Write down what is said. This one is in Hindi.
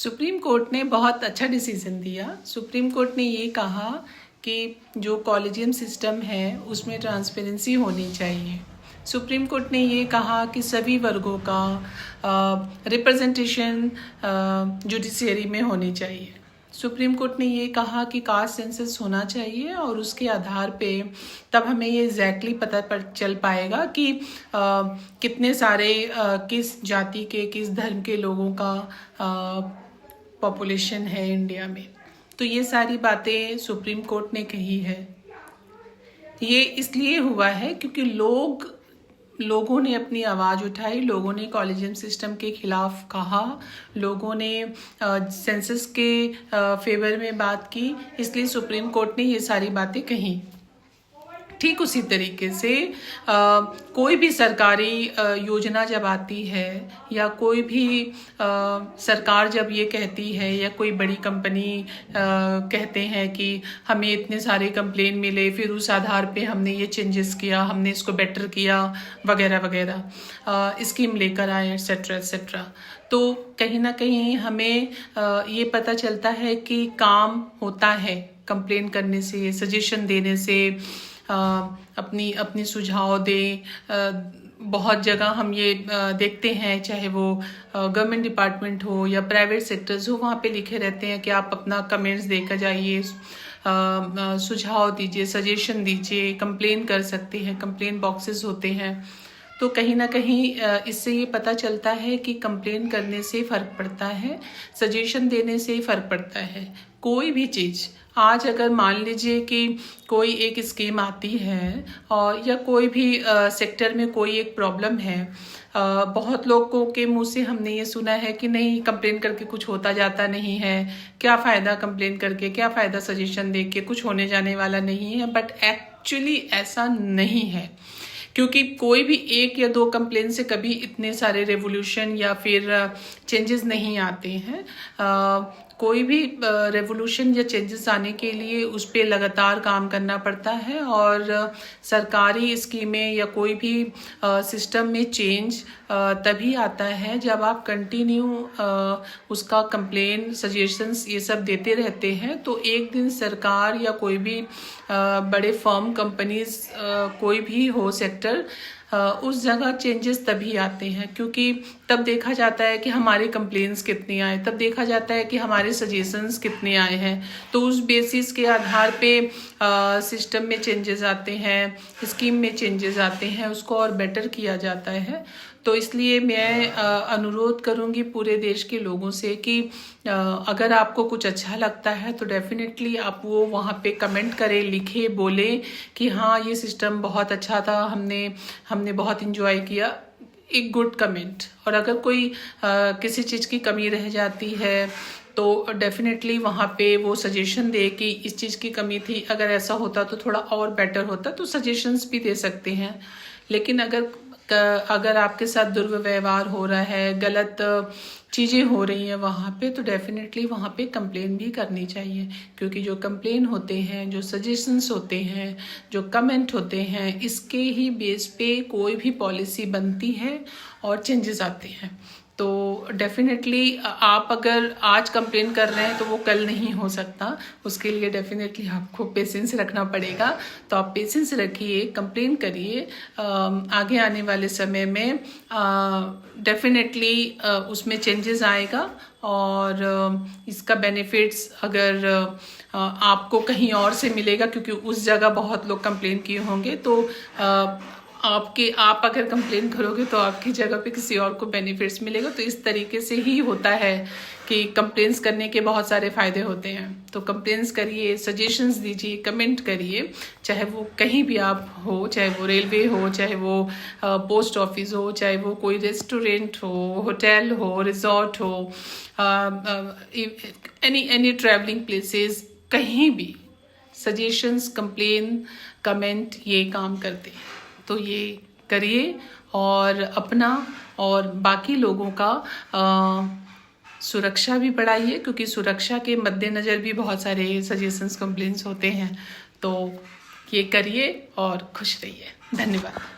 सुप्रीम कोर्ट ने बहुत अच्छा डिसीजन दिया। सुप्रीम कोर्ट ने ये कहा कि जो कॉलेजियम सिस्टम है उसमें ट्रांसपेरेंसी होनी चाहिए। सुप्रीम कोर्ट ने ये कहा कि सभी वर्गों का रिप्रेजेंटेशन जुडिशियरी में होनी चाहिए। सुप्रीम कोर्ट ने ये कहा कि कास्ट सेंसस होना चाहिए और उसके आधार पे तब हमें ये एग्जैक्टली पता चल पाएगा कि कितने सारे किस जाति के किस धर्म के लोगों का पॉपुलेशन है इंडिया में। तो ये सारी बातें सुप्रीम कोर्ट ने कही है। ये इसलिए हुआ है क्योंकि लोगों ने अपनी आवाज़ उठाई, लोगों ने कॉलेजियम सिस्टम के खिलाफ कहा, लोगों ने सेंसस के फेवर में बात की, इसलिए सुप्रीम कोर्ट ने ये सारी बातें कही। ठीक उसी तरीके से कोई भी सरकारी योजना जब आती है या कोई भी सरकार जब ये कहती है या कोई बड़ी कंपनी कहते हैं कि हमें इतने सारे कंप्लेन मिले, फिर उस आधार पे हमने ये चेंजेस किया, हमने इसको बेटर किया वगैरह वगैरह, स्कीम लेकर आए एट्सेट्रा एट्सेट्रा, तो कहीं ना कहीं हमें ये पता चलता है कि काम होता है कंप्लेन करने से, सजेशन देने से, अपनी सुझाव दें। बहुत जगह हम ये देखते हैं, चाहे वो गवर्नमेंट डिपार्टमेंट हो या प्राइवेट सेक्टर्स हो, वहाँ पे लिखे रहते हैं कि आप अपना कमेंट्स देकर जाइए, सुझाव दीजिए, सजेशन दीजिए, कंप्लेन कर सकते हैं, कंप्लेन बॉक्सेस होते हैं। तो कहीं ना कहीं इससे ये पता चलता है कि कंप्लेन करने से फ़र्क पड़ता है, सजेशन देने से फ़र्क पड़ता है। कोई भी चीज़ आज अगर मान लीजिए कि कोई एक स्कीम आती है और या कोई भी सेक्टर में कोई एक प्रॉब्लम है, बहुत लोगों के मुंह से हमने ये सुना है कि नहीं, कंप्लेन करके कुछ होता जाता नहीं है, क्या फ़ायदा कंप्लेन करके, क्या फ़ायदा सजेशन दे के, कुछ होने जाने वाला नहीं है। बट एक्चुअली ऐसा नहीं है, क्योंकि कोई भी एक या दो कंप्लेन से कभी इतने सारे रेवोल्यूशन या फिर चेंजेस नहीं आते हैं। कोई भी रेवोल्यूशन या चेंजेस आने के लिए उस पर लगातार काम करना पड़ता है और सरकारी स्कीमें या कोई भी सिस्टम में चेंज तभी आता है जब आप कंटिन्यू उसका कंप्लेन, सजेशंस ये सब देते रहते हैं। तो एक दिन सरकार या कोई भी बड़े फर्म, कंपनीज, कोई भी हो सेक्टर, उस जगह चेंजेस तभी आते हैं क्योंकि तब देखा जाता है कि हमारे कंप्लेंट्स कितने आए, तब देखा जाता है कि हमारे सजेशंस कितने आए हैं। तो उस बेसिस के आधार पे सिस्टम में चेंजेस आते हैं, स्कीम में चेंजेस आते हैं, उसको और बेटर किया जाता है। तो इसलिए मैं अनुरोध करूंगी पूरे देश के लोगों से कि अगर आपको कुछ अच्छा लगता है तो डेफिनेटली आप वो वहाँ पे कमेंट करें, लिखे, बोले कि हाँ ये सिस्टम बहुत अच्छा था, हमने बहुत इंजॉय किया, एक गुड कमेंट। और अगर कोई किसी चीज़ की कमी रह जाती है तो डेफिनेटली वहाँ पे वो सजेशन दे कि इस चीज़ की कमी थी, अगर ऐसा होता तो थोड़ा और बेटर होता, तो सजेशंस भी दे सकते हैं। लेकिन अगर आपके साथ दुर्व्यवहार हो रहा है, गलत चीज़ें हो रही हैं वहाँ पे, तो डेफिनेटली वहाँ पे कंप्लेन भी करनी चाहिए, क्योंकि जो कंप्लेन होते हैं, जो सजेशंस होते हैं, जो कमेंट होते हैं, इसके ही बेस पे कोई भी पॉलिसी बनती है और चेंजेस आते हैं। तो डेफिनेटली आप अगर आज कंप्लेन कर रहे हैं तो वो कल नहीं हो सकता, उसके लिए डेफिनेटली आपको पेशेंस रखना पड़ेगा। तो आप पेशेंस रखिए, कंप्लेन करिए, आगे आने वाले समय में डेफिनेटली उसमें चेंजेस आएगा और इसका बेनिफिट्स अगर आपको कहीं और से मिलेगा, क्योंकि उस जगह बहुत लोग कंप्लेन किए होंगे, तो आप अगर कंप्लेन करोगे तो आपकी जगह पे किसी और को बेनिफिट्स मिलेगा। तो इस तरीके से ही होता है कि कंप्लेंट्स करने के बहुत सारे फ़ायदे होते हैं। तो कंप्लेंट्स करिए, सजेशंस दीजिए, कमेंट करिए, चाहे वो कहीं भी आप हो, चाहे वो रेलवे हो, चाहे वो पोस्ट ऑफिस हो, चाहे वो कोई रेस्टोरेंट हो, होटल हो, रिजॉर्ट हो, एनी ट्रैवलिंग प्लेसेस, कहीं भी सजेशंस, कंप्लेन, कमेंट ये काम करते हैं। तो ये करिए और अपना और बाकी लोगों का सुरक्षा भी बढ़ाइए, क्योंकि सुरक्षा के मद्देनज़र भी बहुत सारे सजेशंस, कंप्लेंट्स होते हैं। तो ये करिए और खुश रहिए। धन्यवाद।